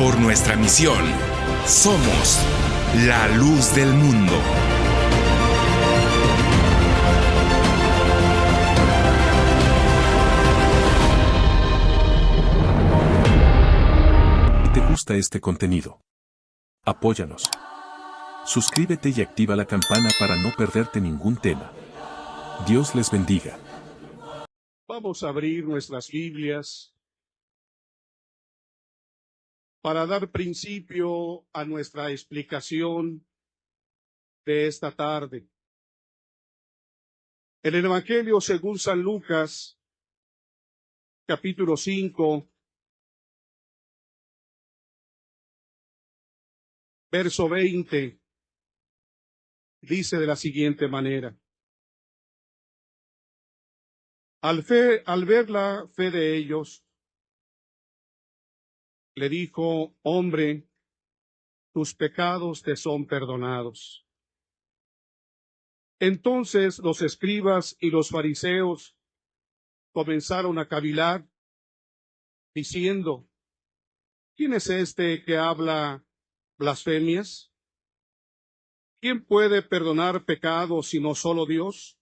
por nuestra misión. Somos la luz del mundo. Si te gusta este contenido, apóyanos. Suscríbete y activa la campana para no perderte ningún tema. Dios les bendiga. Vamos a abrir nuestras Biblias para dar principio a nuestra explicación de esta tarde. En el Evangelio según San Lucas, capítulo 5, verso 20, dice de la siguiente manera: Al ver la fe de ellos, le dijo: hombre, tus pecados te son perdonados. Entonces los escribas y los fariseos comenzaron a cavilar, diciendo: ¿quién es este que habla blasfemias? ¿Quién puede perdonar pecados sino solo Dios?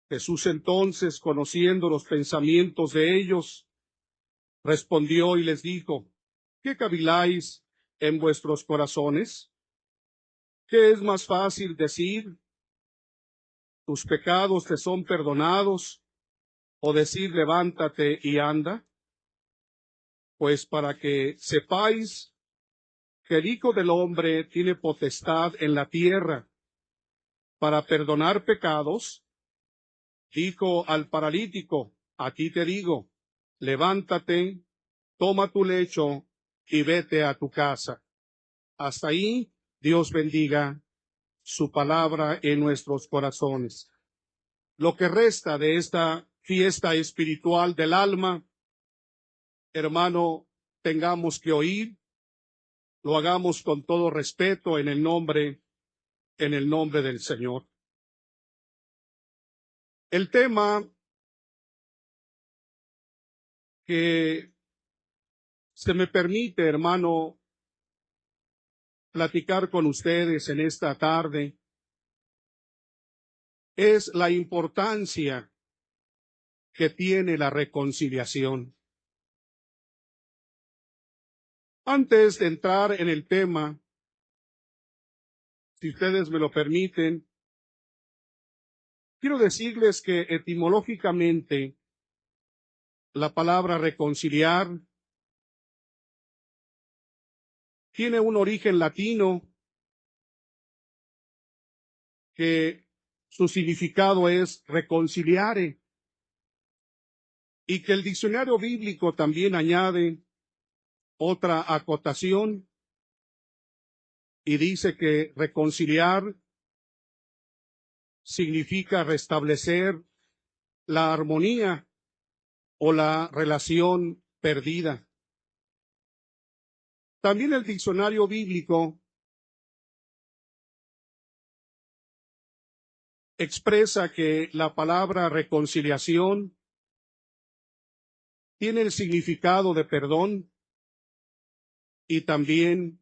Jesús entonces, conociendo los pensamientos de ellos, respondió y les dijo: ¿qué caviláis en vuestros corazones? ¿Qué es más fácil decir: tus pecados te son perdonados, o decir: levántate y anda? Pues para que sepáis que el Hijo del Hombre tiene potestad en la tierra para perdonar pecados, dijo al paralítico: a ti te digo, levántate, toma tu lecho y vete a tu casa. Hasta ahí, Dios bendiga su palabra en nuestros corazones. Lo que resta de esta fiesta espiritual del alma, hermano, tengamos que oír, lo hagamos con todo respeto en el nombre del Señor. El tema que se me permite, hermano, platicar con ustedes en esta tarde es la importancia que tiene la reconciliación. Antes de entrar en el tema, si ustedes me lo permiten, quiero decirles que etimológicamente la palabra reconciliar tiene un origen latino que su significado es reconciliare, y que el diccionario bíblico también añade otra acotación y dice que reconciliar significa restablecer la armonía o la relación perdida. También el diccionario bíblico expresa que la palabra reconciliación tiene el significado de perdón y también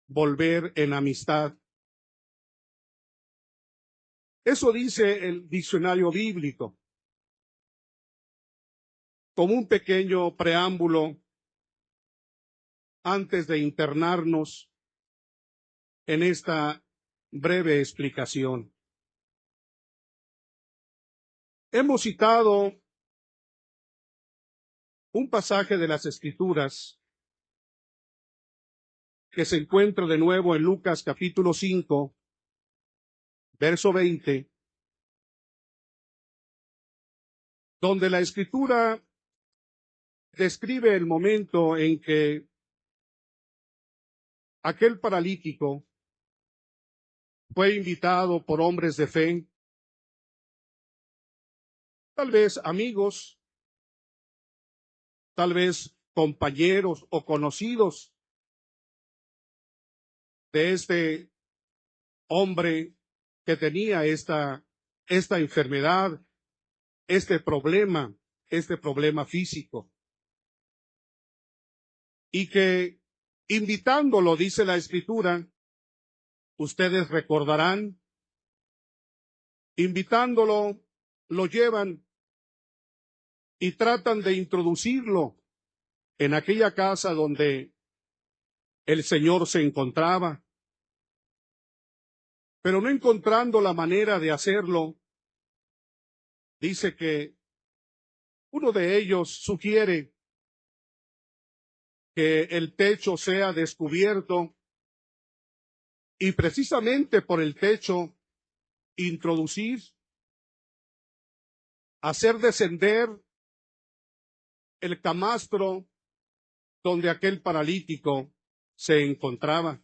volver en amistad. Eso dice el diccionario bíblico. Como un pequeño preámbulo, antes de internarnos en esta breve explicación. Hemos citado un pasaje de las Escrituras que se encuentra de nuevo en Lucas capítulo 5, verso 20, donde la Escritura describe el momento en que aquel paralítico fue invitado por hombres de fe, tal vez amigos, tal vez compañeros o conocidos de este hombre que tenía esta enfermedad, este problema físico. y que invitándolo, dice la Escritura, ustedes recordarán, invitándolo, lo llevan y tratan de introducirlo en aquella casa donde el Señor se encontraba. Pero no encontrando la manera de hacerlo, dice que uno de ellos sugiere que el techo sea descubierto y precisamente por el techo introducir, hacer descender el camastro donde aquel paralítico se encontraba.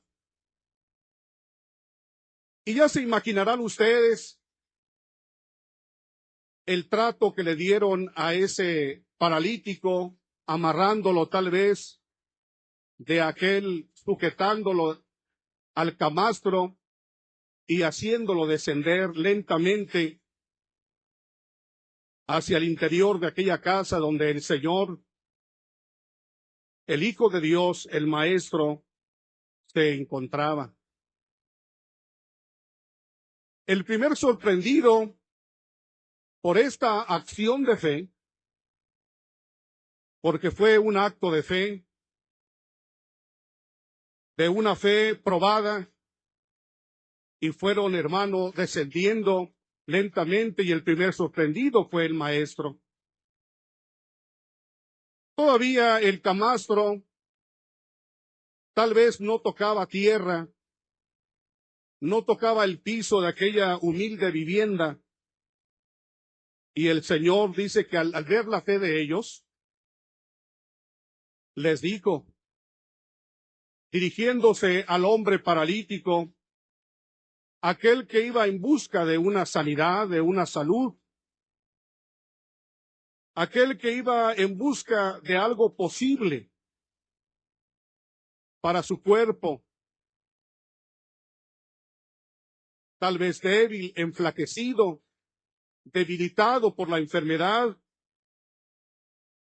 Y ya se imaginarán ustedes el trato que le dieron a ese paralítico, amarrándolo tal vez de aquel, sujetándolo al camastro y haciéndolo descender lentamente hacia el interior de aquella casa donde el Señor, el Hijo de Dios, el Maestro, se encontraba. El primer sorprendido por esta acción de fe, porque fue un acto de fe, de una fe probada, y fueron, hermano, descendiendo lentamente, y el primer sorprendido fue el Maestro. Todavía el camastro tal vez no tocaba tierra, no tocaba el piso de aquella humilde vivienda, y el Señor dice que al ver la fe de ellos, les dijo, dirigiéndose al hombre paralítico, aquel que iba en busca de una sanidad, de una salud, aquel que iba en busca de algo posible para su cuerpo, tal vez débil, enflaquecido, debilitado por la enfermedad,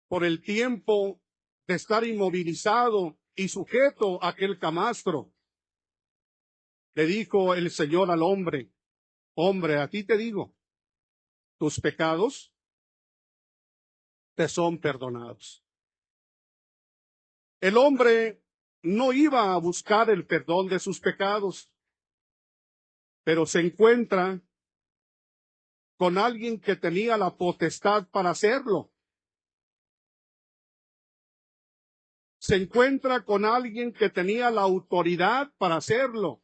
por el tiempo de estar inmovilizado y sujeto a aquel camastro. Le dijo el Señor al hombre, hombre, a ti te digo, tus pecados te son perdonados. El hombre no iba a buscar el perdón de sus pecados, pero se encuentra con alguien que tenía la potestad para hacerlo. Se encuentra con alguien que tenía la autoridad para hacerlo,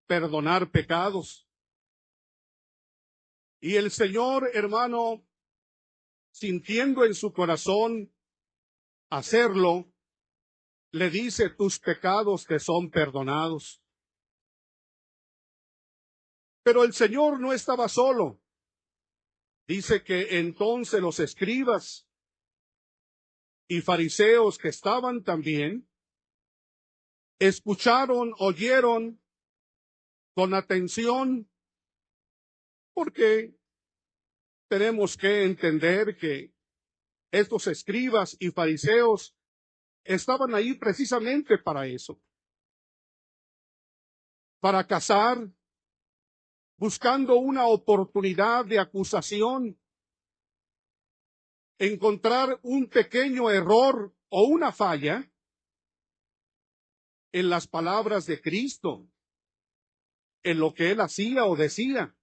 perdonar pecados. Y el Señor, hermano, sintiendo en su corazón hacerlo, le dice, tus pecados te son perdonados. Pero el Señor no estaba solo. Dice que entonces los escribas y fariseos que estaban también, escucharon, oyeron con atención, porque tenemos que entender que estos escribas y fariseos estaban ahí precisamente para eso, para cazar, buscando una oportunidad de acusación, encontrar un pequeño error o una falla en las palabras de Cristo, en lo que él hacía o decía.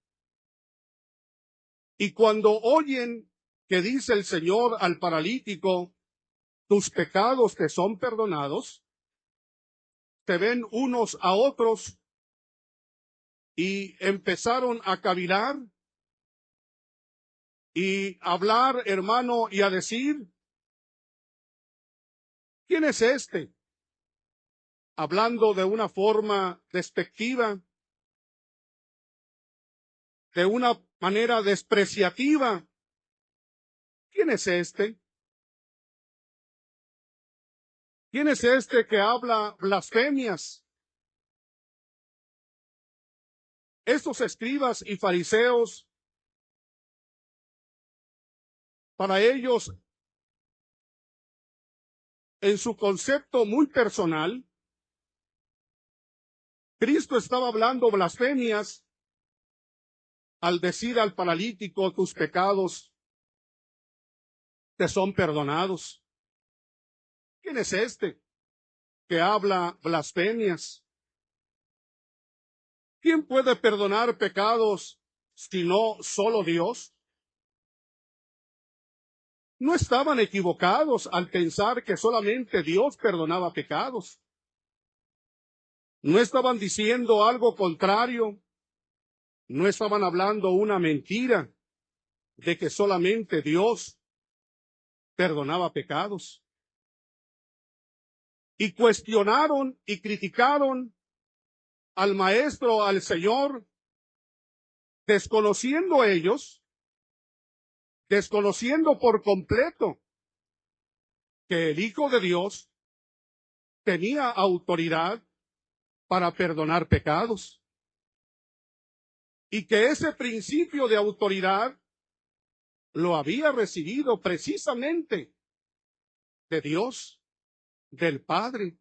Y cuando oyen que dice el Señor al paralítico, tus pecados te son perdonados, se ven unos a otros y empezaron a cavilar y hablar, hermano, y a decir, ¿quién es este? Hablando de una forma despectiva, de una manera despreciativa. ¿Quién es este? ¿Quién es este que habla blasfemias? Estos escribas y fariseos, para ellos en su concepto muy personal, Cristo estaba hablando blasfemias al decir al paralítico, tus pecados te son perdonados. ¿Quién es este que habla blasfemias? ¿Quién puede perdonar pecados sino solo Dios? No estaban equivocados al pensar que solamente Dios perdonaba pecados. No estaban diciendo algo contrario. No estaban hablando una mentira de que solamente Dios perdonaba pecados. Y cuestionaron y criticaron al Maestro, al Señor, desconociendo ellos, desconociendo por completo que el Hijo de Dios tenía autoridad para perdonar pecados. Y que ese principio de autoridad lo había recibido precisamente de Dios, del Padre.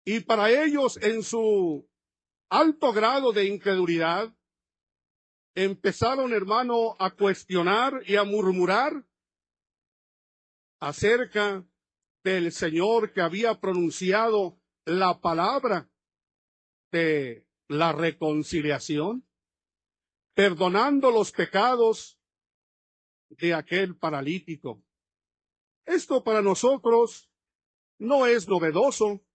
Y para ellos, en su alto grado de incredulidad, empezaron, hermano, a cuestionar y a murmurar acerca del Señor que había pronunciado la palabra de la reconciliación, perdonando los pecados de aquel paralítico. Esto para nosotros no es novedoso,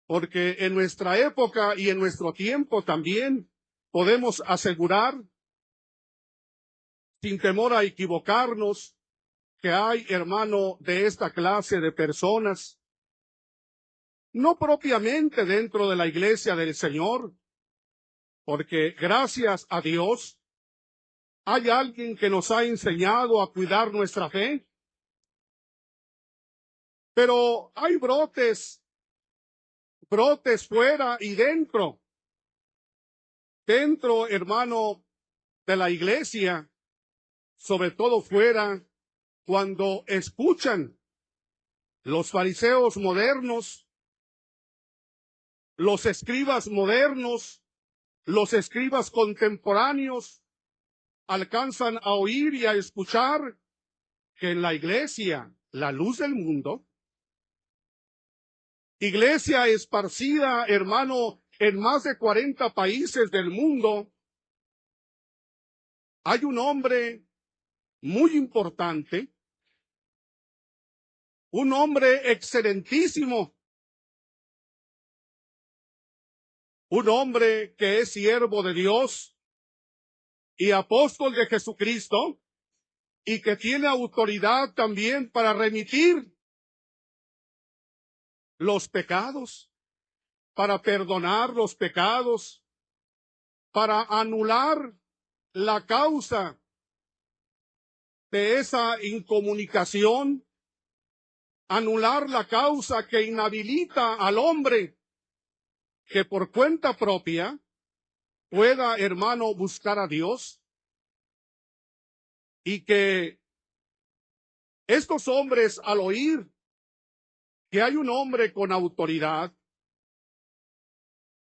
porque en nuestra época y en nuestro tiempo también podemos asegurar, sin temor a equivocarnos, que hay, hermano, de esta clase de personas, no propiamente dentro de la iglesia del Señor, porque gracias a Dios hay alguien que nos ha enseñado a cuidar nuestra fe, pero hay brotes fuera y dentro, hermano, de la iglesia, sobre todo fuera, cuando escuchan los fariseos modernos, los escribas modernos, los escribas contemporáneos, alcanzan a oír y a escuchar que en la iglesia, la luz del mundo, iglesia esparcida, hermano, en más de 40 países del mundo, hay un hombre muy importante, un hombre excelentísimo, un hombre que es siervo de Dios y apóstol de Jesucristo, y que tiene autoridad también para remitir los pecados, para perdonar los pecados, para anular la causa de esa incomunicación, anular la causa que inhabilita al hombre que por cuenta propia pueda, hermano, buscar a Dios. Y que estos hombres, al oír que hay un hombre con autoridad,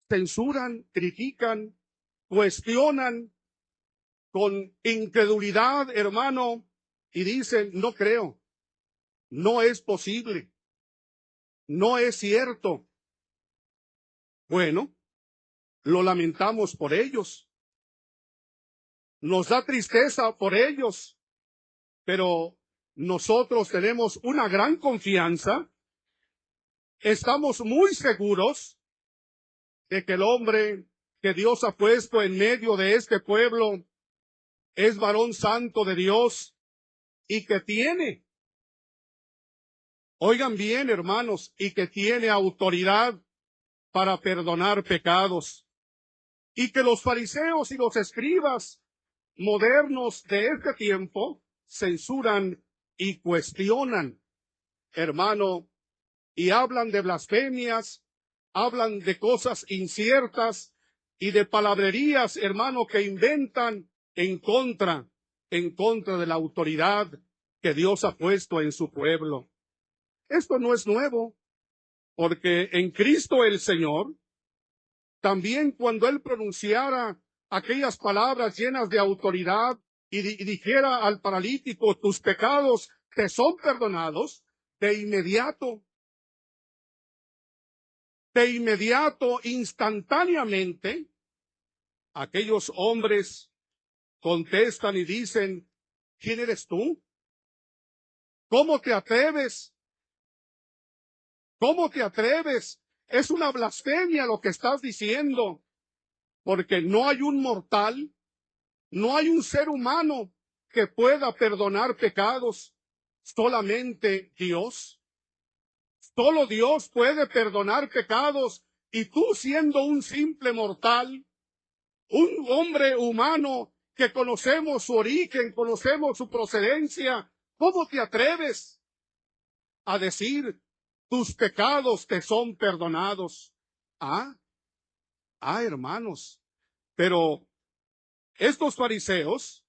censuran, critican, cuestionan con incredulidad, hermano, y dicen, no creo, no es posible, no es cierto. Bueno, lo lamentamos por ellos, nos da tristeza por ellos, pero nosotros tenemos una gran confianza, estamos muy seguros de que el hombre que Dios ha puesto en medio de este pueblo es varón santo de Dios y que tiene, oigan bien, hermanos, y que tiene autoridad para perdonar pecados. Y que los fariseos y los escribas modernos de este tiempo censuran y cuestionan, hermano, y hablan de blasfemias, hablan de cosas inciertas y de palabrerías, hermano, que inventan en contra de la autoridad que Dios ha puesto en su pueblo. Esto no es nuevo, porque en Cristo el Señor, también cuando Él pronunciara aquellas palabras llenas de autoridad y dijera al paralítico, tus pecados te son perdonados, de inmediato, instantáneamente, aquellos hombres contestan y dicen, ¿quién eres tú? ¿Cómo te atreves? ¿Cómo te atreves? Es una blasfemia lo que estás diciendo, porque no hay un mortal, no hay un ser humano que pueda perdonar pecados, solamente Dios. Solo Dios puede perdonar pecados, y tú, siendo un simple mortal, un hombre humano que conocemos su origen, conocemos su procedencia, ¿cómo te atreves a decir tus pecados te son perdonados? Hermanos, pero estos fariseos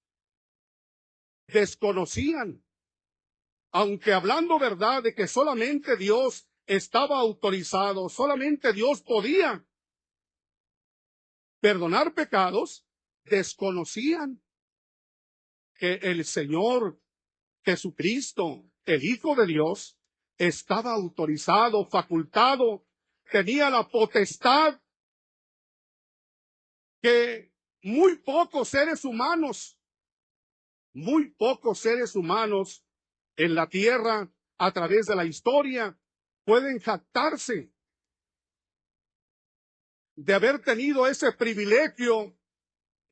desconocían, aunque hablando verdad de que solamente Dios estaba autorizado, solamente Dios podía perdonar pecados, desconocían que el Señor Jesucristo, el Hijo de Dios, estaba autorizado, facultado, tenía la potestad que muy pocos seres humanos en la tierra, a través de la historia, pueden jactarse de haber tenido ese privilegio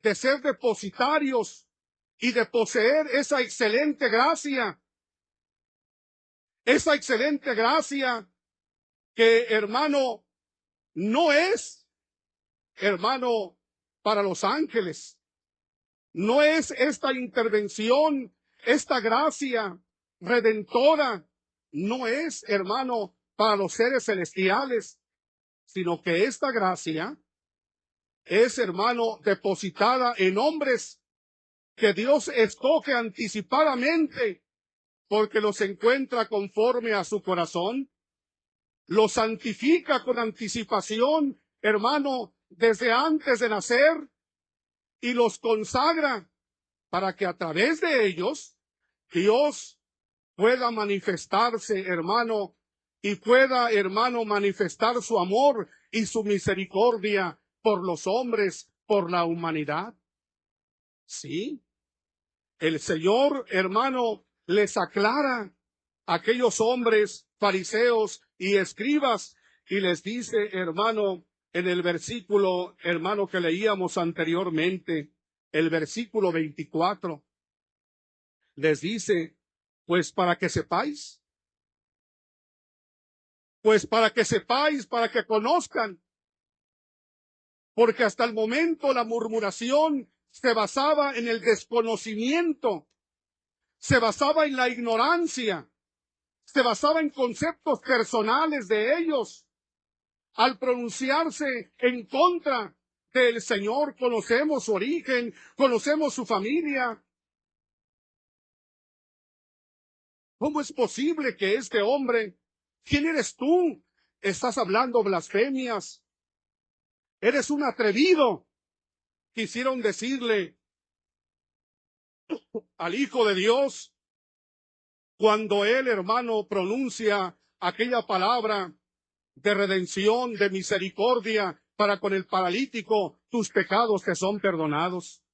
de ser depositarios y de poseer esa excelente gracia que, hermano, no es, hermano, para los ángeles. No es esta intervención, esta gracia redentora, no es, hermano, para los seres celestiales, sino que esta gracia es, hermano, depositada en hombres que Dios escoge anticipadamente, porque los encuentra conforme a su corazón, los santifica con anticipación, hermano, desde antes de nacer, y los consagra para que a través de ellos Dios pueda manifestarse, hermano, y pueda, hermano, manifestar su amor y su misericordia por los hombres, por la humanidad. Sí, el Señor, hermano, les aclara a aquellos hombres, fariseos y escribas, y les dice, hermano, en el versículo, hermano, que leíamos anteriormente, el versículo 24, les dice, pues para que sepáis, para que conozcan, porque hasta el momento la murmuración se basaba en el desconocimiento, se basaba en la ignorancia, se basaba en conceptos personales de ellos. Al pronunciarse en contra del Señor, conocemos su origen, conocemos su familia. ¿Cómo es posible que este hombre, quién eres tú? Estás hablando blasfemias. Eres un atrevido. Quisieron decirle al Hijo de Dios cuando él, hermano, pronuncia aquella palabra de redención, de misericordia para con el paralítico, tus pecados te son perdonados.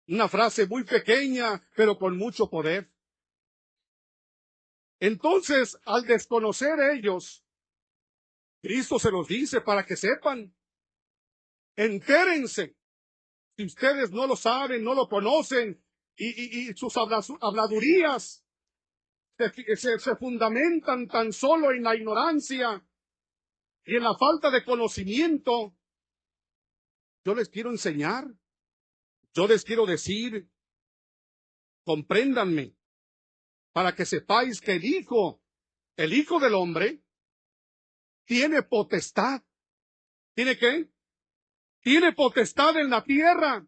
Una frase muy pequeña, pero con mucho poder. Entonces, al desconocer ellos, Cristo se los dice para que sepan. Entérense. Si ustedes no lo saben, no lo conocen, y sus habladurías se fundamentan tan solo en la ignorancia y en la falta de conocimiento, yo les quiero enseñar, yo les quiero decir, compréndanme, para que sepáis que el Hijo del Hombre, tiene potestad. ¿Tiene qué? Tiene potestad en la tierra.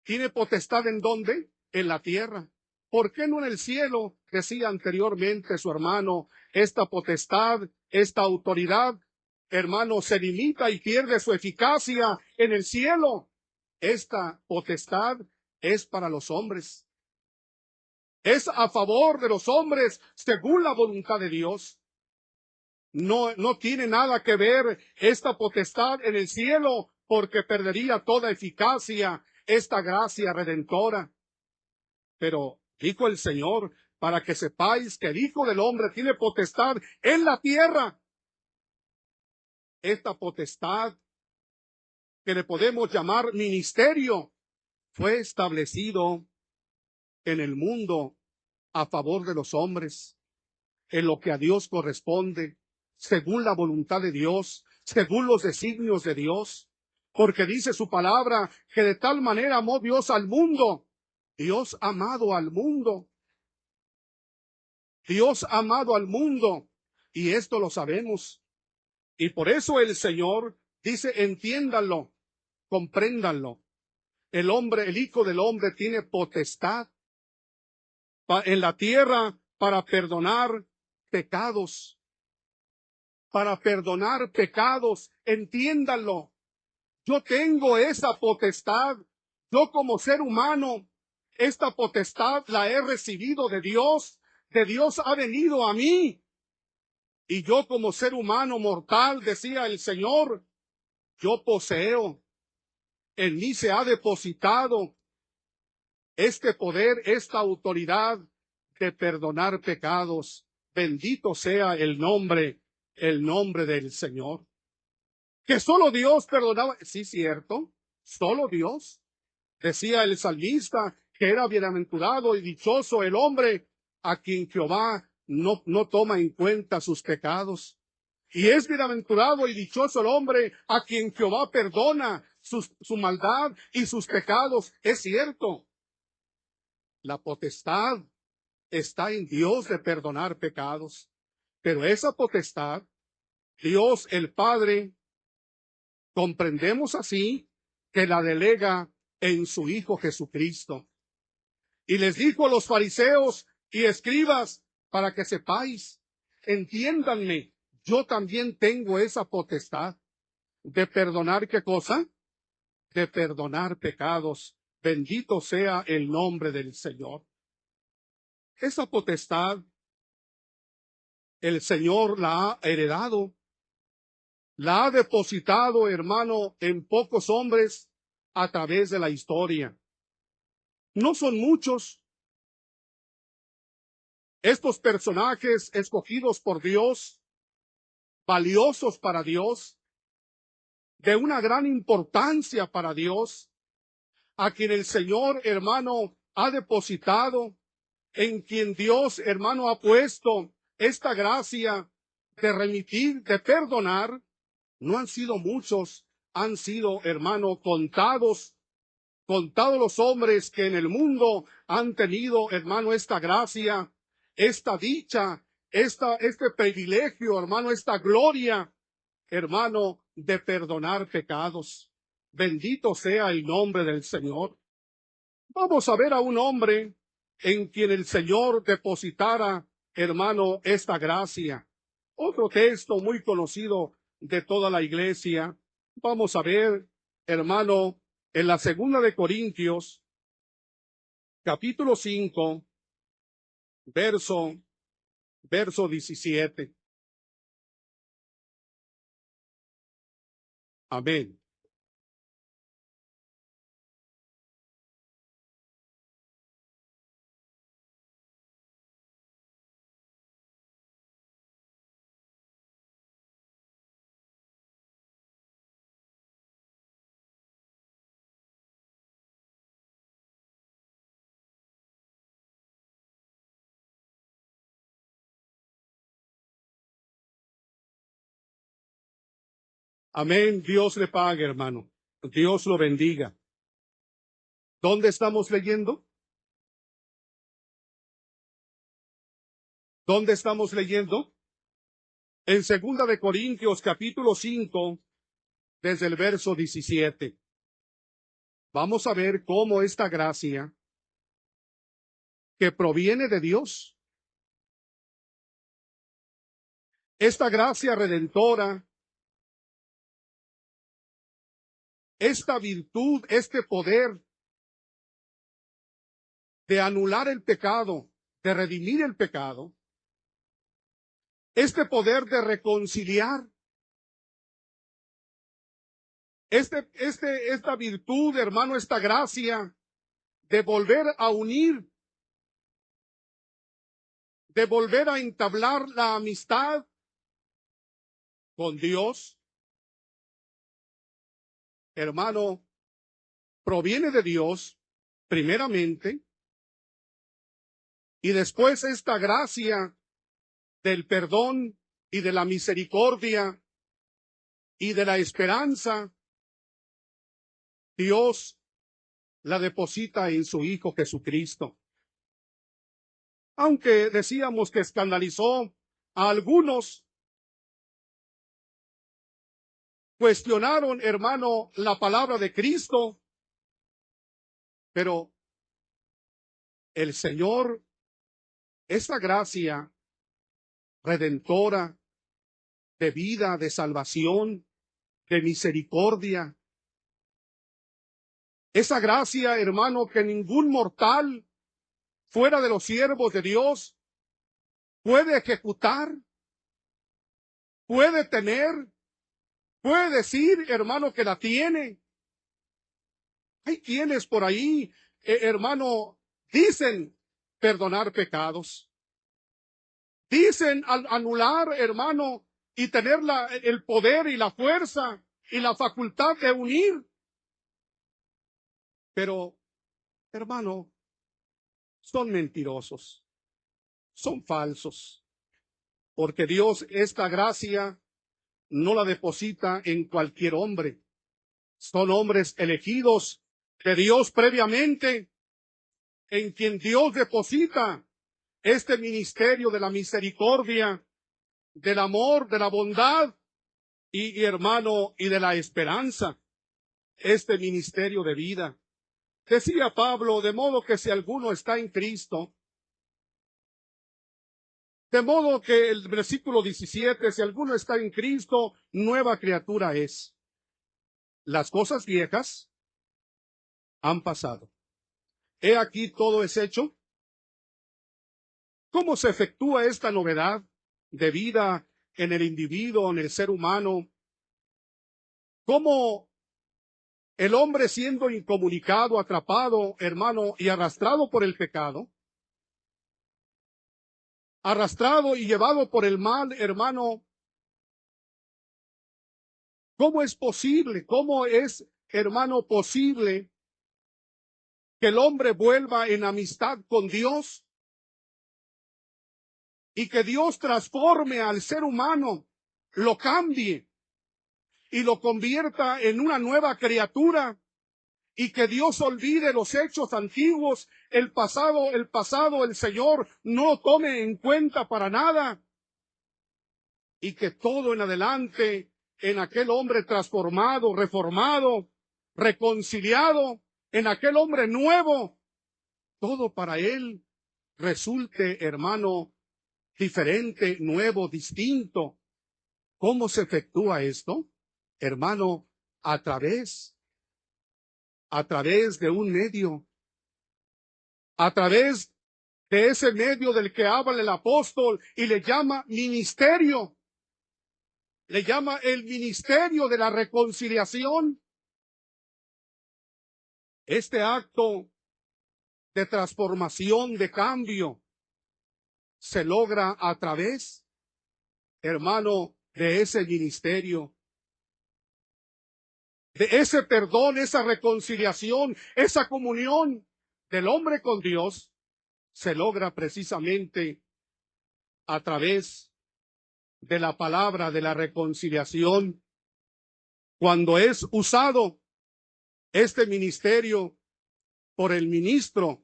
¿Tiene potestad en dónde? En la tierra. ¿Por qué no en el cielo? decía anteriormente su hermano, esta potestad, esta autoridad, hermano, se limita y pierde su eficacia en el cielo. Esta potestad es para los hombres. Es a favor de los hombres según la voluntad de Dios. No tiene nada que ver esta potestad en el cielo, porque perdería toda eficacia esta gracia redentora. Pero dijo el Señor, para que sepáis que el Hijo del Hombre tiene potestad en la tierra. Esta potestad, que le podemos llamar ministerio, fue establecido en el mundo a favor de los hombres, en lo que a Dios corresponde, según la voluntad de Dios, según los designios de Dios, porque dice su palabra que de tal manera amó Dios al mundo. Dios amado al mundo. Dios amado al mundo. Y esto lo sabemos. Y por eso el Señor dice, entiéndanlo, compréndanlo. El hombre, el Hijo del Hombre tiene potestad en la tierra para perdonar pecados. Para perdonar pecados. Entiéndanlo. Yo tengo esa potestad. Yo como ser humano, esta potestad la he recibido de Dios. De Dios ha venido a mí. Y yo como ser humano mortal, decía el Señor, yo poseo. En mí se ha depositado este poder, esta autoridad de perdonar pecados. Bendito sea el nombre del Señor. Que solo Dios perdonaba. Sí, cierto, solo Dios. Decía el salmista que era bienaventurado y dichoso el hombre a quien Jehová no toma en cuenta sus pecados. Y es bienaventurado y dichoso el hombre a quien Jehová perdona su maldad y sus pecados. Es cierto. La potestad está en Dios de perdonar pecados. Pero esa potestad, Dios el Padre, comprendemos así que la delega en su Hijo Jesucristo. Y les dijo a los fariseos y escribas, para que sepáis, entiéndanme, yo también tengo esa potestad de perdonar, ¿qué cosa? De perdonar pecados. Bendito sea el nombre del Señor. Esa potestad, el Señor la ha heredado, la ha depositado, hermano, en pocos hombres a través de la historia. No son muchos estos personajes escogidos por Dios, valiosos para Dios, de una gran importancia para Dios, a quien el Señor, hermano, ha depositado, en quien Dios, hermano, ha puesto esta gracia de remitir, de perdonar. No han sido muchos, han sido, hermano, contados los hombres que en el mundo han tenido, hermano, esta gracia, esta dicha, este privilegio, hermano, esta gloria, hermano, de perdonar pecados. Bendito sea el nombre del Señor. Vamos a ver a un hombre en quien el Señor depositara, hermano, esta gracia. Otro texto muy conocido de toda la iglesia. Vamos a ver, hermano, en la segunda de Corintios, capítulo 5, verso 17. Amén. Amén. Dios le pague, hermano. Dios lo bendiga. ¿Dónde estamos leyendo? ¿Dónde estamos leyendo? En segunda de Corintios, capítulo 5, desde el verso 17. Vamos a ver cómo esta gracia que proviene de Dios, esta gracia redentora, esta virtud, este poder de anular el pecado, de redimir el pecado, este poder de reconciliar, esta virtud, hermano, esta gracia de volver a unir, de volver a entablar la amistad con Dios, hermano, proviene de Dios, primeramente, y después esta gracia del perdón y de la misericordia y de la esperanza, Dios la deposita en su Hijo Jesucristo. Aunque decíamos que escandalizó a algunos, cuestionaron, hermano, la palabra de Cristo, pero el Señor, esa gracia redentora de vida, de salvación, de misericordia, esa gracia, hermano, que ningún mortal fuera de los siervos de Dios puede ejecutar, puede tener, puede decir, hermano, que la tiene. Hay quienes por ahí, hermano, dicen perdonar pecados. Dicen anular, hermano, y tener el poder y la fuerza y la facultad de unir. Pero, hermano, son mentirosos, son falsos, porque Dios esta gracia no la deposita en cualquier hombre. Son hombres elegidos de Dios previamente, en quien Dios deposita este ministerio de la misericordia, del amor, de la bondad y hermano, y de la esperanza, este ministerio de vida. Decía Pablo, de modo que si alguno está en Cristo, de modo que el versículo 17, si alguno está en Cristo, nueva criatura es. Las cosas viejas han pasado. He aquí todo es hecho. ¿Cómo se efectúa esta novedad de vida en el individuo, en el ser humano? ¿Cómo el hombre siendo incomunicado, atrapado, hermano, y arrastrado por el pecado, arrastrado y llevado por el mal, hermano, cómo es posible, cómo es, hermano, posible que el hombre vuelva en amistad con Dios y que Dios transforme al ser humano, lo cambie y lo convierta en una nueva criatura, y que Dios olvide los hechos antiguos, el pasado, el Señor no lo tome en cuenta para nada, y que todo en adelante, en aquel hombre transformado, reformado, reconciliado, en aquel hombre nuevo, todo para él resulte, hermano, diferente, nuevo, distinto. ¿Cómo se efectúa esto? Hermano, a través de un medio, a través de ese medio del que habla el apóstol y le llama ministerio, le llama el ministerio de la reconciliación. Este acto de transformación, de cambio, se logra a través, hermano, de ese ministerio, de ese perdón, esa reconciliación, esa comunión del hombre con Dios, se logra precisamente a través de la palabra de la reconciliación, cuando es usado este ministerio por el ministro,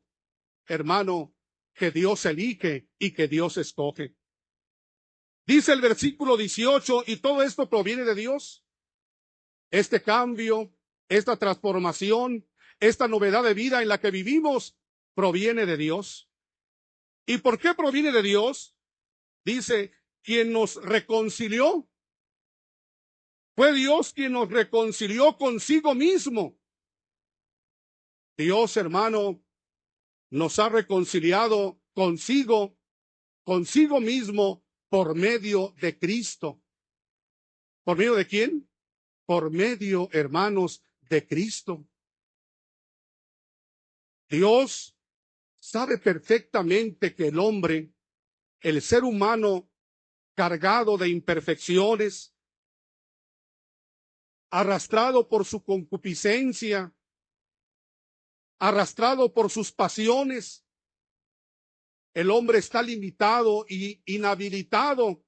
hermano, que Dios elige y que Dios escoge. Dice el versículo 18, y todo esto proviene de Dios. Este cambio, esta transformación, esta novedad de vida en la que vivimos, proviene de Dios. ¿Y por qué proviene de Dios? Dice, quien nos reconcilió. Fue Dios quien nos reconcilió consigo mismo. Dios, hermano, nos ha reconciliado consigo mismo por medio de Cristo. ¿Por medio de quién? Por medio, hermanos, de Cristo. Dios sabe perfectamente que el hombre, el ser humano cargado de imperfecciones, arrastrado por su concupiscencia, arrastrado por sus pasiones, el hombre está limitado y inhabilitado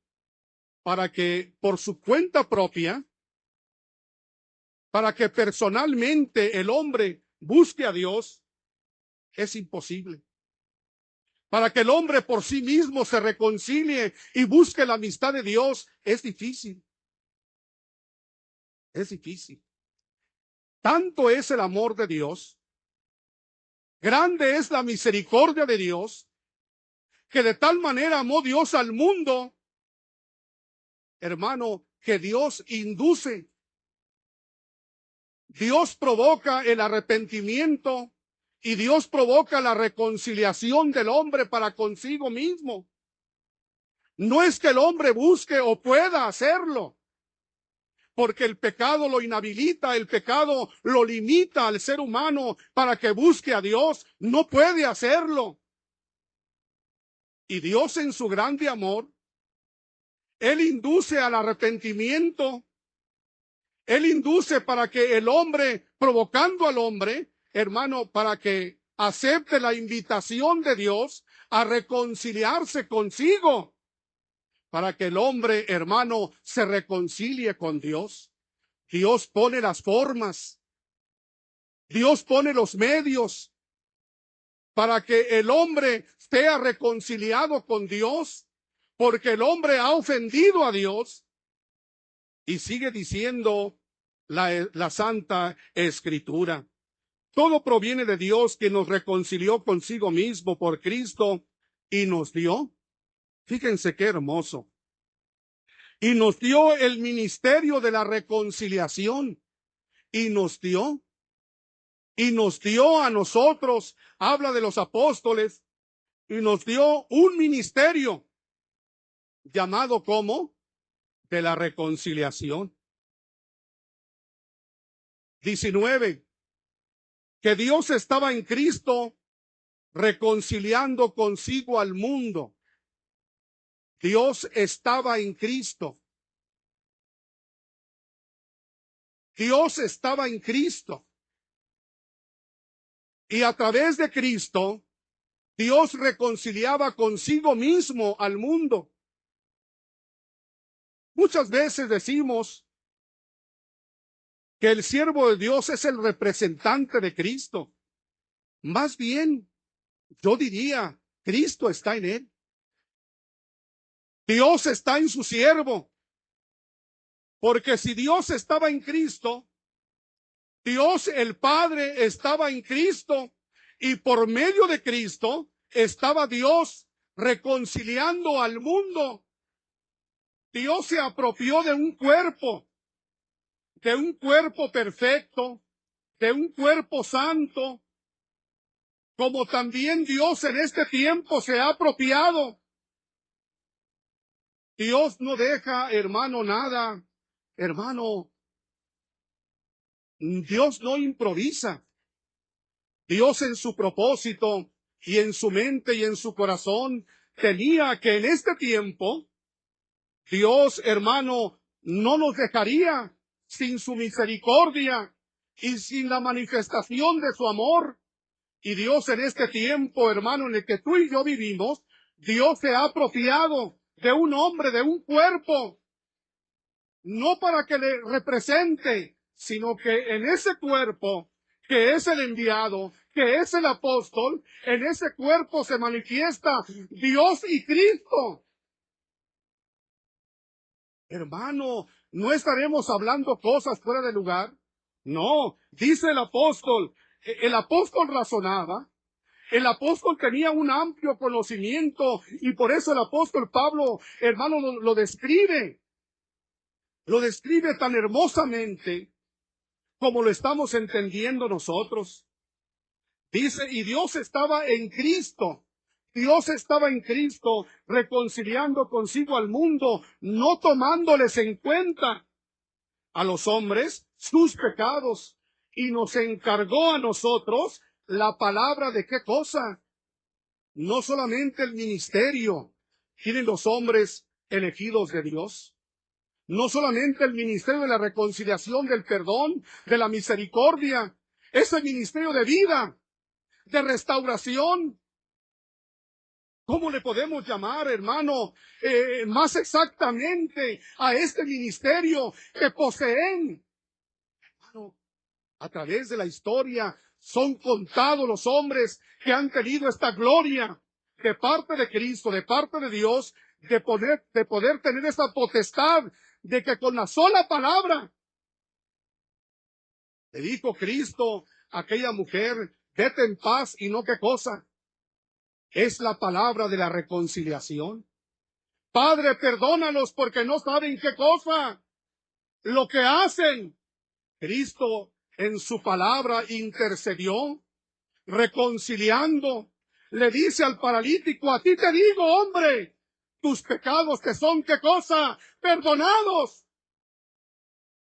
para que por su cuenta propia, para que personalmente el hombre busque a Dios, es imposible. Para que el hombre por sí mismo se reconcilie y busque la amistad de Dios, es difícil. Es difícil. Tanto es el amor de Dios, grande es la misericordia de Dios, que de tal manera amó Dios al mundo, hermano, que Dios induce. Dios provoca el arrepentimiento y Dios provoca la reconciliación del hombre para consigo mismo. No es que el hombre busque o pueda hacerlo, porque el pecado lo inhabilita, el pecado lo limita al ser humano para que busque a Dios. No puede hacerlo. Y Dios en su grande amor, Él induce al arrepentimiento. Él induce para que el hombre, provocando al hombre, hermano, para que acepte la invitación de Dios a reconciliarse consigo. Para que el hombre, hermano, se reconcilie con Dios. Dios pone las formas. Dios pone los medios para que el hombre sea reconciliado con Dios, porque el hombre ha ofendido a Dios. Y sigue diciendo la Santa Escritura. Todo proviene de Dios, que nos reconcilió consigo mismo por Cristo y nos dio. Fíjense qué hermoso. Y nos dio el ministerio de la reconciliación. Y nos dio a nosotros, habla de los apóstoles, y nos dio un ministerio llamado ¿cómo? De la reconciliación. 19. Que Dios estaba en Cristo reconciliando consigo al mundo. Dios estaba en Cristo. Dios estaba en Cristo. Y a través de Cristo, Dios reconciliaba consigo mismo al mundo. Muchas veces decimos que el siervo de Dios es el representante de Cristo. Más bien, yo diría, Cristo está en él. Dios está en su siervo. Porque si Dios estaba en Cristo, Dios el Padre estaba en Cristo, y por medio de Cristo estaba Dios reconciliando al mundo. Dios se apropió de un cuerpo perfecto, de un cuerpo santo, como también Dios en este tiempo se ha apropiado. Dios no deja, hermano, nada. Hermano, Dios no improvisa. Dios en su propósito y en su mente y en su corazón tenía que en este tiempo, Dios, hermano, no nos dejaría sin su misericordia y sin la manifestación de su amor. Y Dios en este tiempo, hermano, en el que tú y yo vivimos, Dios se ha apropiado de un hombre, de un cuerpo, no para que le represente, sino que en ese cuerpo, que es el enviado, que es el apóstol, en ese cuerpo se manifiesta Dios y Cristo. Hermano, no estaremos hablando cosas fuera de lugar. No, dice el apóstol razonaba, El apóstol tenía un amplio conocimiento y por eso el apóstol Pablo, hermano, lo describe. Lo describe tan hermosamente como lo estamos entendiendo nosotros. Dice, y Dios estaba en Cristo. Dios estaba en Cristo reconciliando consigo al mundo, no tomándoles en cuenta a los hombres sus pecados, y nos encargó a nosotros la palabra de qué cosa. No solamente el ministerio tienen los hombres elegidos de Dios, no solamente el ministerio de la reconciliación, del perdón, de la misericordia, es el ministerio de vida, de restauración. ¿Cómo le podemos llamar, hermano, más exactamente a este ministerio que poseen? Hermano, a través de la historia son contados los hombres que han tenido esta gloria de parte de Cristo, de parte de Dios, de poder tener esta potestad de que con la sola palabra le dijo Cristo a aquella mujer, vete en paz, y no qué cosa. Es la palabra de la reconciliación. Padre, perdónalos porque no saben qué cosa lo que hacen. Cristo en su palabra intercedió, reconciliando. Le dice al paralítico, a ti te digo, hombre, tus pecados te son qué cosa, perdonados.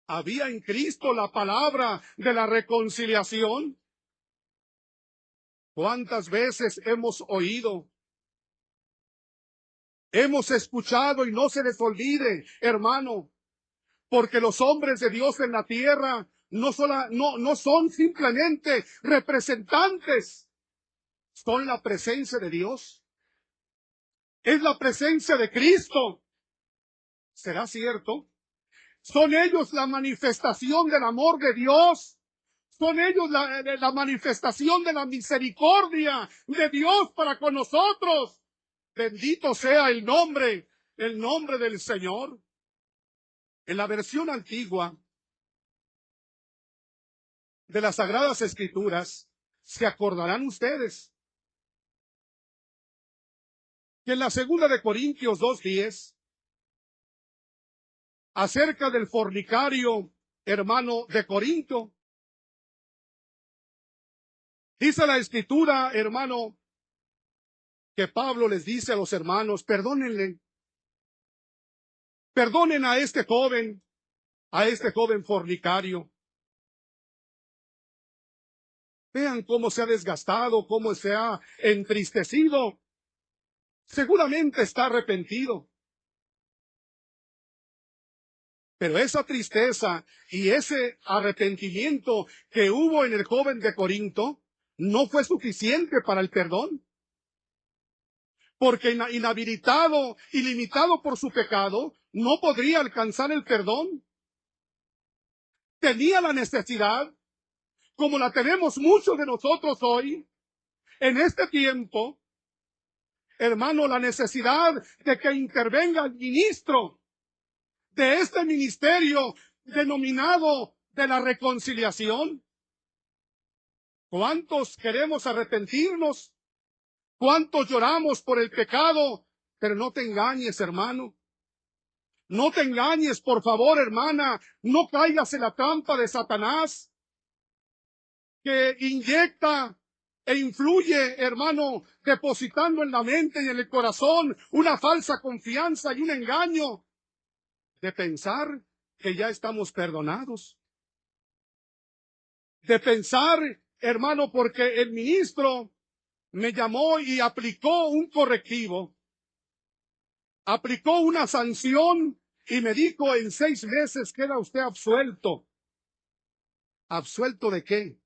Había en Cristo la palabra de la reconciliación. ¿Cuántas veces hemos oído? Hemos escuchado y no se les olvide, hermano, porque los hombres de Dios en la tierra no son simplemente representantes, son la presencia de Dios. Es la presencia de Cristo. ¿Será cierto? Son ellos la manifestación del amor de Dios. Son ellos la manifestación de la misericordia de Dios para con nosotros. Bendito sea el nombre del Señor. En la versión antigua de las Sagradas Escrituras, se acordarán ustedes que en la segunda de Corintios 2:10, acerca del fornicario hermano de Corinto, dice la Escritura, hermano, que Pablo les dice a los hermanos, perdónenle, perdonen a este joven fornicario. Vean cómo se ha desgastado, cómo se ha entristecido. Seguramente está arrepentido. Pero esa tristeza y ese arrepentimiento que hubo en el joven de Corinto no fue suficiente para el perdón. Porque inhabilitado y limitado por su pecado, no podría alcanzar el perdón. Tenía la necesidad, como la tenemos muchos de nosotros hoy, en este tiempo, hermano, la necesidad de que intervenga el ministro de este ministerio denominado de la reconciliación. ¿Cuántos queremos arrepentirnos? ¿Cuántos lloramos por el pecado? Pero no te engañes, hermano. No te engañes, por favor, hermana. No caigas en la trampa de Satanás, que inyecta e influye, hermano, depositando en la mente y en el corazón una falsa confianza y un engaño de pensar que ya estamos perdonados. De pensar, hermano, porque el ministro me llamó y aplicó un correctivo, aplicó una sanción y me dijo, en 6 meses queda usted absuelto. ¿Absuelto de qué?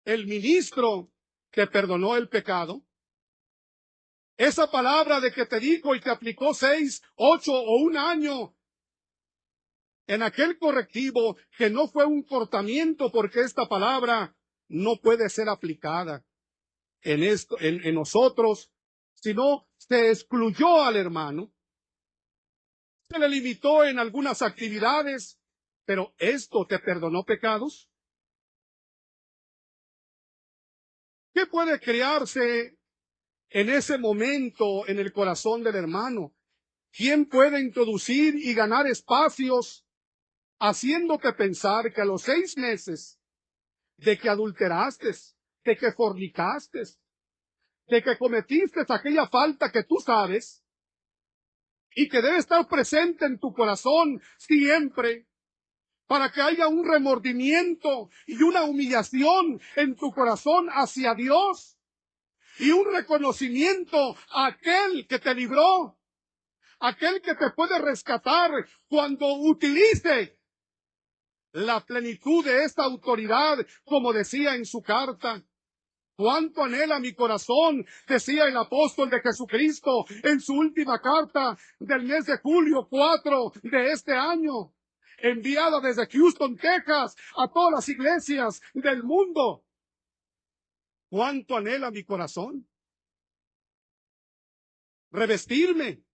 El ministro que perdonó el pecado, esa palabra de que te dijo y te aplicó 6, 8 o 1 año en aquel correctivo, que no fue un cortamiento, porque esta palabra no puede ser aplicada en nosotros, sino se excluyó al hermano, se le limitó en algunas actividades, pero ¿esto te perdonó pecados? ¿Qué puede crearse en ese momento en el corazón del hermano? ¿Quién puede introducir y ganar espacios haciéndote pensar que a los 6 meses de que adulteraste, de que fornicaste, de que cometiste aquella falta que tú sabes y que debe estar presente en tu corazón siempre, para que haya un remordimiento y una humillación en tu corazón hacia Dios y un reconocimiento a aquel que te libró, aquel que te puede rescatar cuando utilice la plenitud de esta autoridad, como decía en su carta? Cuánto anhela mi corazón, decía el apóstol de Jesucristo en su última carta del mes de julio 4 de este año, enviada desde Houston, Texas, a todas las iglesias del mundo. Cuánto anhela mi corazón revestirme,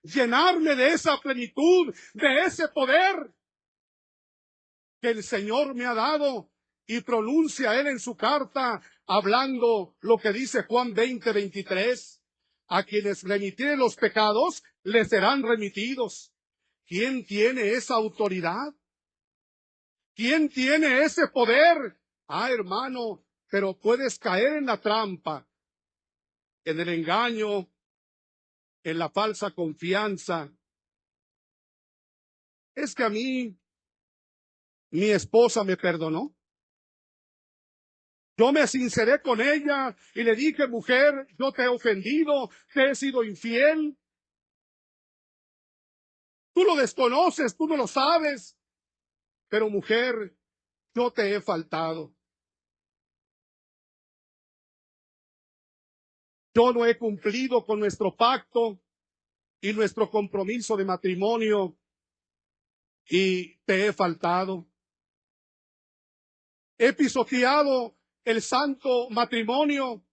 llenarme de esa plenitud, de ese poder que el Señor me ha dado, y pronuncia él en su carta, hablando lo que dice Juan 20:23, a quienes remitieren los pecados, les serán remitidos. ¿Quién tiene esa autoridad? ¿Quién tiene ese poder? Hermano, pero puedes caer en la trampa, en el engaño, en la falsa confianza. Es que a mí, mi esposa me perdonó. Yo me sinceré con ella y le dije: mujer, yo te he ofendido, te he sido infiel. Tú lo desconoces, tú no lo sabes, pero mujer, yo te he faltado. Yo no he cumplido con nuestro pacto y nuestro compromiso de matrimonio y te he faltado. He pisoteado el santo matrimonio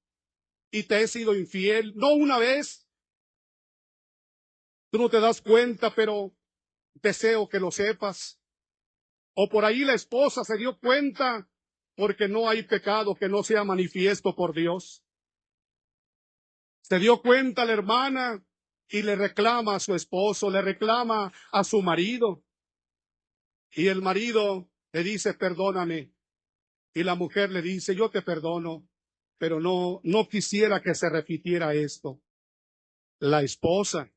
y te he sido infiel, no una vez. Tú no te das cuenta, pero deseo que lo sepas. O por ahí la esposa se dio cuenta, porque no hay pecado que no sea manifiesto por Dios. Se dio cuenta la hermana y le reclama a su esposo, le reclama a su marido. Y el marido le dice: perdóname. Y la mujer le dice: yo te perdono, pero no quisiera que se repitiera esto. La esposa,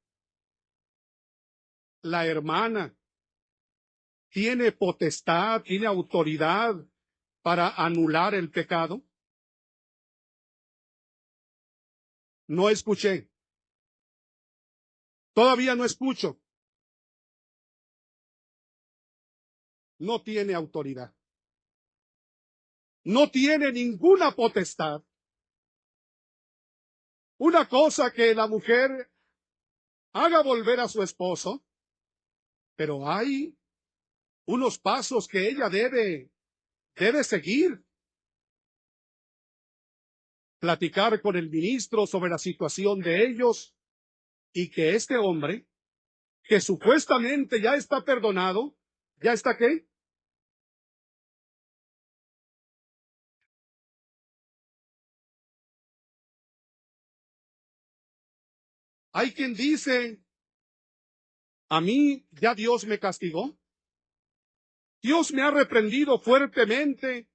la hermana, tiene potestad, tiene autoridad para anular el pecado. No escuché. Todavía no escucho. No tiene autoridad. No tiene ninguna potestad. Una cosa que la mujer haga volver a su esposo, pero hay unos pasos que ella debe seguir. Platicar con el ministro sobre la situación de ellos y que este hombre, que supuestamente ya está perdonado, ¿ya está qué? Hay quien dice: a mí ya Dios me castigó. Dios me ha reprendido fuertemente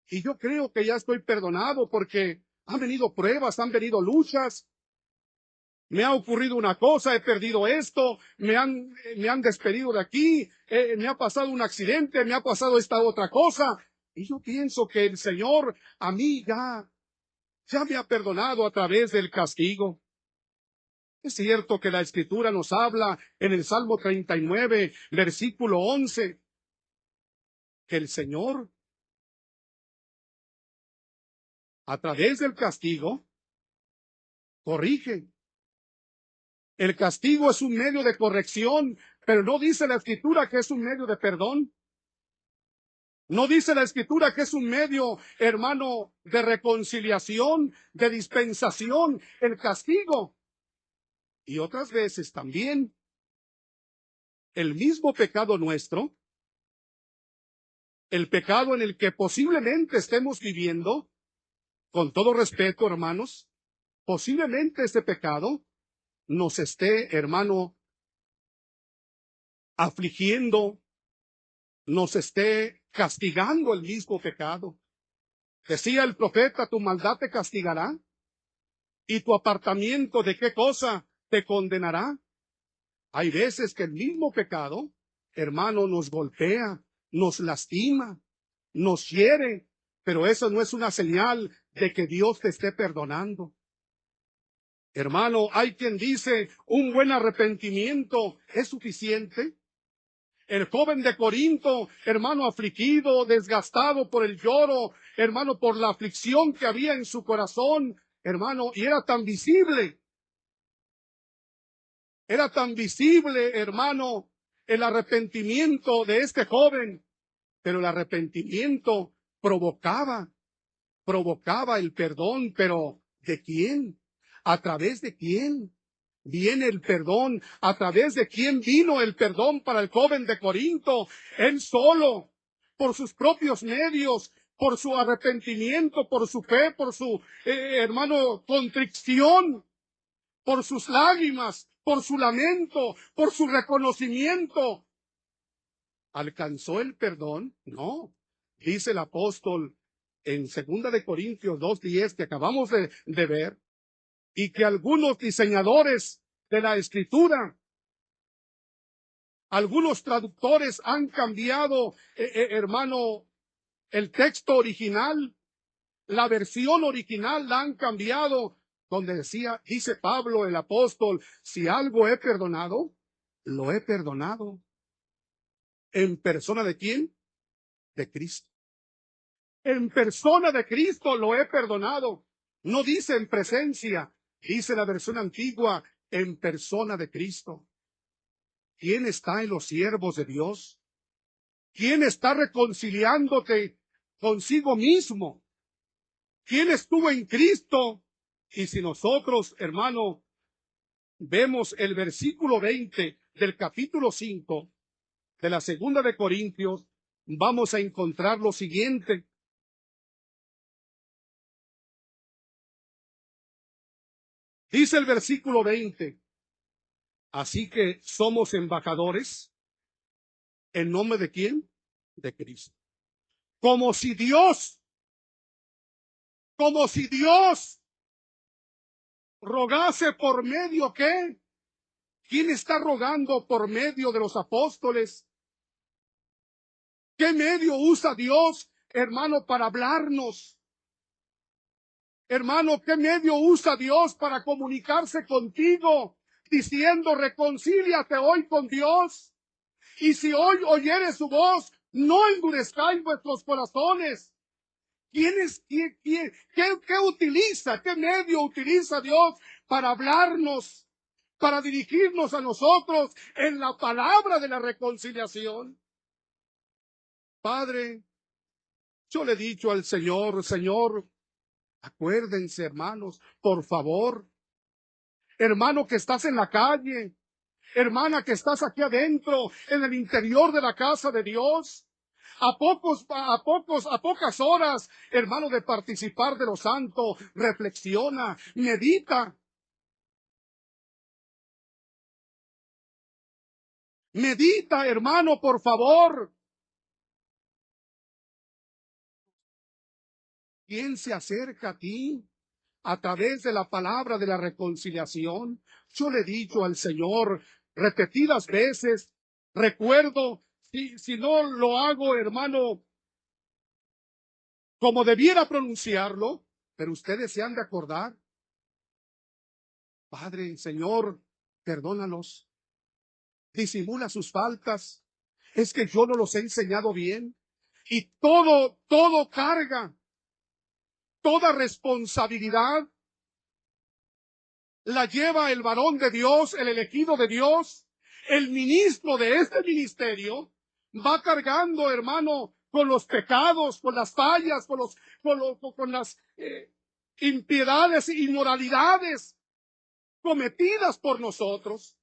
y yo creo que ya estoy perdonado porque han venido pruebas, han venido luchas. Me ha ocurrido una cosa, he perdido esto, me han despedido de aquí, me ha pasado un accidente, me ha pasado esta otra cosa. Y yo pienso que el Señor a mí ya me ha perdonado a través del castigo. Es cierto que la Escritura nos habla en el Salmo 39, versículo 11, que el Señor, a través del castigo, corrige. El castigo es un medio de corrección, pero no dice la Escritura que es un medio de perdón. No dice la Escritura que es un medio, hermano, de reconciliación, de dispensación, el castigo. Y otras veces también, el mismo pecado nuestro, el pecado en el que posiblemente estemos viviendo, Con todo respeto, hermanos, posiblemente este pecado nos esté, hermano, afligiendo, nos esté castigando el mismo pecado. Decía el profeta, tu maldad te castigará y tu apartamiento de qué cosa te condenará. Hay veces que el mismo pecado, hermano, nos golpea, nos lastima, nos hiere, pero eso no es una señal de que Dios te esté perdonando. Hermano, hay quien dice, un buen arrepentimiento es suficiente. El joven de Corinto, hermano, afligido, desgastado por el lloro, hermano, por la aflicción que había en su corazón, hermano, y era tan visible, hermano, el arrepentimiento de este joven, pero el arrepentimiento provocaba el perdón, pero ¿de quién? ¿A través de quién viene el perdón? ¿A través de quién vino el perdón para el joven de Corinto? Él solo, por sus propios medios, por su arrepentimiento, por su fe, por su, hermano, contrición, por sus lágrimas, por su lamento, por su reconocimiento. ¿Alcanzó el perdón? No. Dice el apóstol en 2 de Corintios 2:10 que acabamos de ver, y que algunos diseñadores de la escritura, algunos traductores han cambiado, hermano, el texto original, la versión original la han cambiado, donde dice Pablo el apóstol, si algo he perdonado, lo he perdonado. ¿En persona de quién? De Cristo. En persona de Cristo lo he perdonado. No dice en presencia, dice la versión antigua, en persona de Cristo. ¿Quién está en los siervos de Dios? ¿Quién está reconciliándote consigo mismo? ¿Quién estuvo en Cristo? Y si nosotros, hermano, vemos el versículo 20 del capítulo 5 de la 2 de Corintios, vamos a encontrar lo siguiente. Dice el versículo 20, así que somos embajadores, ¿en nombre de quién? De Cristo. Como si Dios rogase por medio, ¿qué? ¿Quién está rogando por medio de los apóstoles? ¿Qué medio usa Dios, hermano, para hablarnos? Hermano, ¿qué medio usa Dios para comunicarse contigo? Diciendo, reconcíliate hoy con Dios. Y si hoy oyeres su voz, no endurezcáis vuestros corazones. ¿Qué utiliza? ¿Qué medio utiliza Dios para hablarnos? Para dirigirnos a nosotros en la palabra de la reconciliación. Padre, yo le he dicho al Señor, Señor, acuérdense, hermanos, por favor, hermano que estás en la calle, hermana que estás aquí adentro, en el interior de la casa de Dios, a pocas horas, hermano, de participar de lo santo, reflexiona, medita. Medita, hermano, por favor. ¿Quién se acerca a ti a través de la palabra de la reconciliación? Yo le he dicho al Señor repetidas veces, recuerdo, si no lo hago, hermano, como debiera pronunciarlo, pero ustedes se han de acordar. Padre, Señor, perdónalos. Disimula sus faltas. Es que yo no los he enseñado bien. Y todo carga, toda responsabilidad la lleva el varón de Dios, el elegido de Dios, el ministro de este ministerio, va cargando, hermano, con los pecados, con las fallas, con las impiedades e inmoralidades cometidas por nosotros.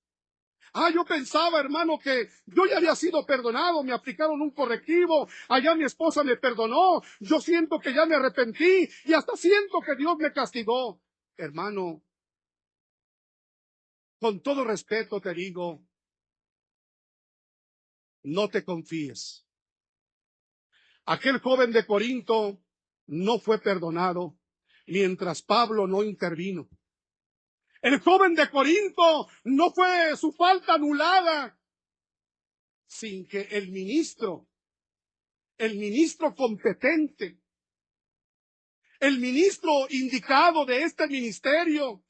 Yo pensaba, hermano, que yo ya había sido perdonado, me aplicaron un correctivo, allá mi esposa me perdonó, yo siento que ya me arrepentí y hasta siento que Dios me castigó. Hermano, con todo respeto te digo, no te confíes. Aquel joven de Corinto no fue perdonado mientras Pablo no intervino. El joven de Corinto no fue su falta anulada sin que el ministro competente, el ministro indicado de este ministerio,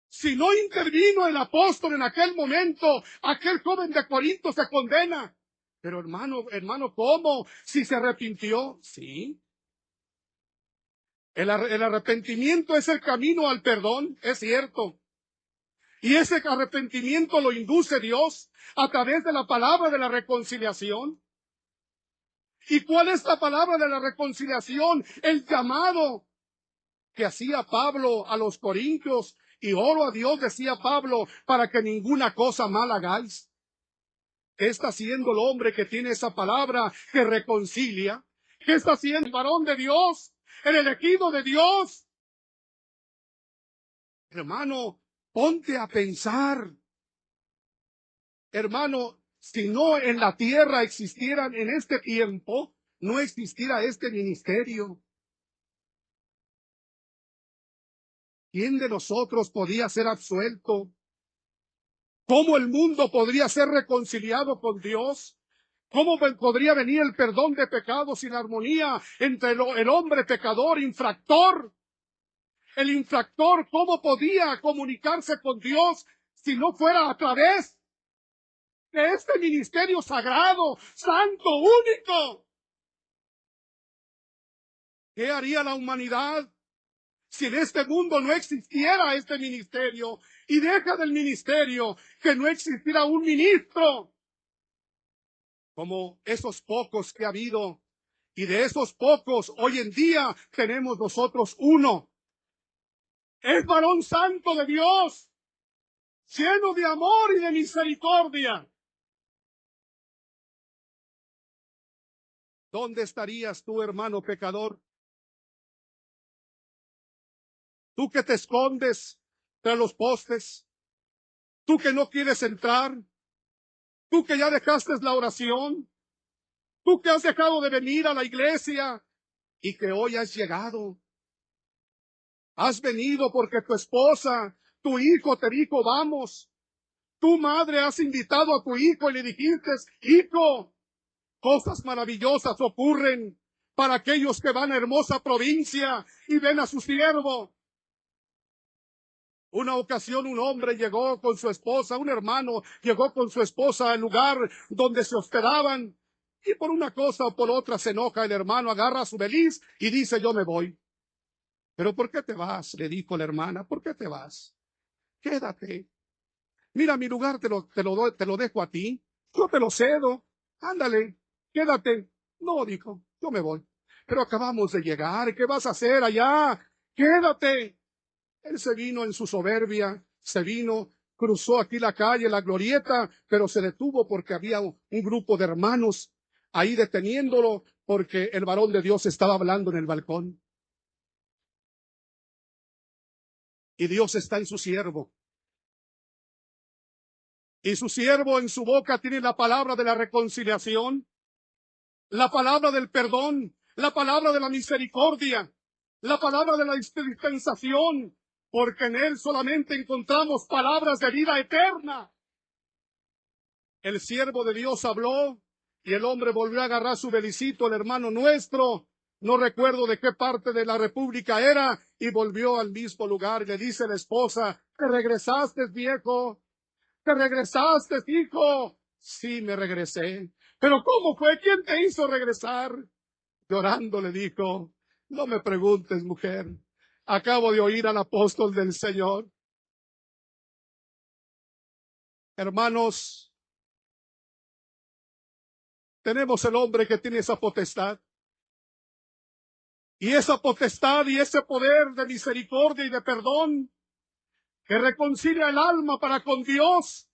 si no intervino el apóstol en aquel momento, aquel joven de Corinto se condena. Pero hermano, ¿cómo? Si se arrepintió, sí. El arrepentimiento es el camino al perdón, es cierto. Y ese arrepentimiento lo induce Dios a través de la palabra de la reconciliación. ¿Y cuál es la palabra de la reconciliación? El llamado que hacía Pablo a los corintios. Y oro a Dios, decía Pablo, para que ninguna cosa mal hagáis. ¿Qué está haciendo el hombre que tiene esa palabra que reconcilia? ¿Qué está haciendo el varón de Dios? El elegido de Dios. Hermano, ponte a pensar. Hermano, si no en la tierra existieran en este tiempo, no existiera este ministerio. ¿Quién de nosotros podía ser absuelto? ¿Cómo el mundo podría ser reconciliado con Dios? ¿Cómo podría venir el perdón de pecados y la armonía entre el hombre pecador, infractor? El infractor, ¿cómo podía comunicarse con Dios si no fuera a través de este ministerio sagrado, santo, único? ¿Qué haría la humanidad si en este mundo no existiera este ministerio? Y deja del ministerio que no existiera un ministro como esos pocos que ha habido. Y de esos pocos, hoy en día tenemos nosotros uno. Es varón santo de Dios, lleno de amor y de misericordia. ¿Dónde estarías tú, hermano pecador? Tú que te escondes tras los postes, tú que no quieres entrar, tú que ya dejaste la oración, tú que has dejado de venir a la iglesia y que hoy has llegado. Has venido porque tu esposa, tu hijo te dijo, vamos. Tu madre has invitado a tu hijo y le dijiste, hijo, cosas maravillosas ocurren para aquellos que van a hermosa provincia y ven a su siervo. Una ocasión un hombre llegó con su esposa, un hermano llegó con su esposa al lugar donde se hospedaban y por una cosa o por otra se enoja el hermano, agarra su beliz y dice, yo me voy. ¿Pero por qué te vas? Le dijo la hermana, ¿por qué te vas? Quédate. Mira, mi lugar te lo dejo a ti. Yo te lo cedo. Ándale, quédate. No, dijo, yo me voy. Pero acabamos de llegar. ¿Qué vas a hacer allá? Quédate. Él se vino en su soberbia, cruzó aquí la calle, la glorieta, pero se detuvo porque había un grupo de hermanos ahí deteniéndolo porque el varón de Dios estaba hablando en el balcón. Y Dios está en su siervo. Y su siervo en su boca tiene la palabra de la reconciliación, la palabra del perdón, la palabra de la misericordia, la palabra de la dispensación, porque en él solamente encontramos palabras de vida eterna. El siervo de Dios habló y el hombre volvió a agarrar su belicito, el hermano nuestro, no recuerdo de qué parte de la república era, y volvió al mismo lugar y le dice la esposa, ¿te regresaste, viejo? ¿Te regresaste, hijo? Sí, me regresé. ¿Pero cómo fue? ¿Quién te hizo regresar? Llorando le dijo, no me preguntes, mujer. Acabo de oír al apóstol del Señor. Hermanos, tenemos el hombre que tiene esa potestad. Y esa potestad y ese poder de misericordia y de perdón que reconcilia el alma para con Dios,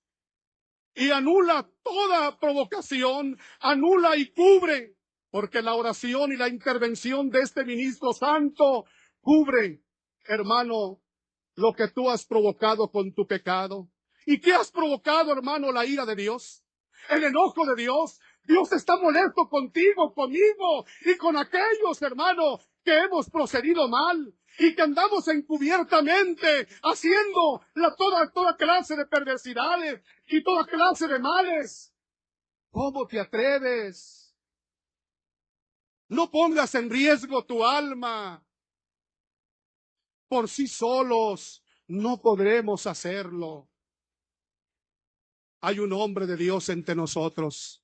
y anula toda provocación, anula y cubre, porque la oración y la intervención de este ministro santo cubre, hermano, lo que tú has provocado con tu pecado. ¿Y qué has provocado, hermano? La ira de Dios, el enojo de Dios. Dios está molesto contigo, conmigo y con aquellos, hermano, que hemos procedido mal y que andamos encubiertamente haciendo toda clase de perversidades y toda clase de males. ¿Cómo te atreves? No pongas en riesgo tu alma. Por sí solos no podremos hacerlo. Hay un hombre de Dios entre nosotros.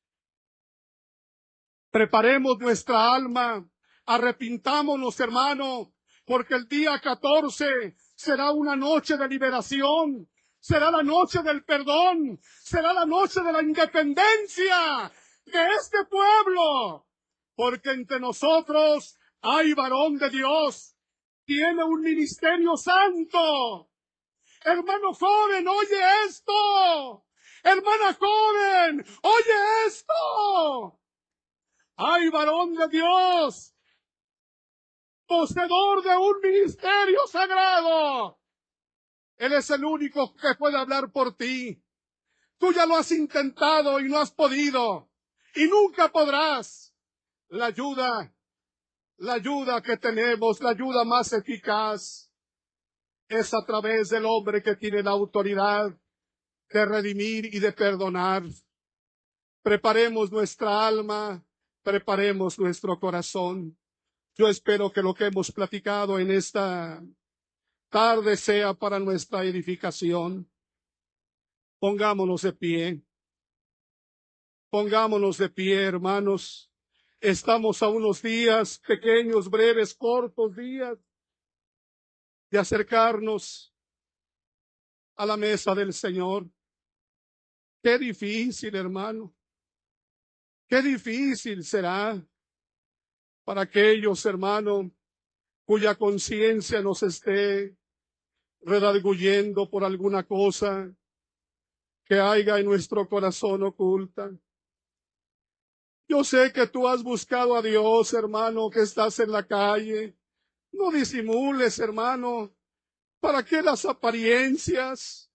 Preparemos nuestra alma, arrepintámonos, hermano, porque el día 14 será una noche de liberación, será la noche del perdón, será la noche de la independencia de este pueblo, porque entre nosotros hay varón de Dios, tiene un ministerio santo. Hermano joven, oye esto. Hermana joven, oye esto. ¡Ay, varón de Dios! Poseedor de un ministerio sagrado. Él es el único que puede hablar por ti. Tú ya lo has intentado y no has podido. Y nunca podrás. La ayuda que tenemos, la ayuda más eficaz, es a través del hombre que tiene la autoridad de redimir y de perdonar. Preparemos nuestra alma. Preparemos nuestro corazón. Yo espero que lo que hemos platicado en esta tarde sea para nuestra edificación. Pongámonos de pie. Pongámonos de pie, hermanos. Estamos a unos días, pequeños, breves, cortos días, de acercarnos a la mesa del Señor. Qué difícil, hermano. Qué difícil será para aquellos, hermanos, cuya conciencia nos esté redarguyendo por alguna cosa que haya en nuestro corazón oculta. Yo sé que tú has buscado a Dios, hermano, que estás en la calle. No disimules, hermano. ¿Para qué las apariencias?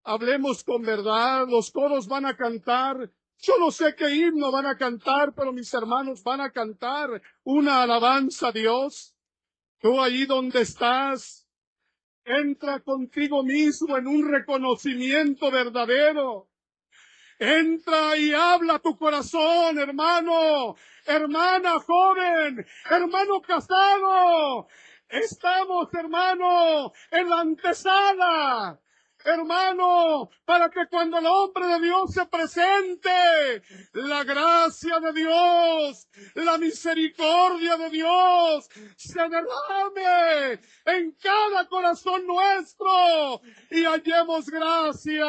Hablemos con verdad. Los coros van a cantar. Yo no sé qué himno van a cantar, pero mis hermanos van a cantar una alabanza a Dios. Tú allí donde estás, entra contigo mismo en un reconocimiento verdadero. Entra y habla tu corazón, hermano, hermana joven, hermano casado. Estamos, hermano, en la antesala. Hermano, para que cuando el hombre de Dios se presente, la gracia de Dios, la misericordia de Dios se derrame en cada corazón nuestro y hallemos gracia.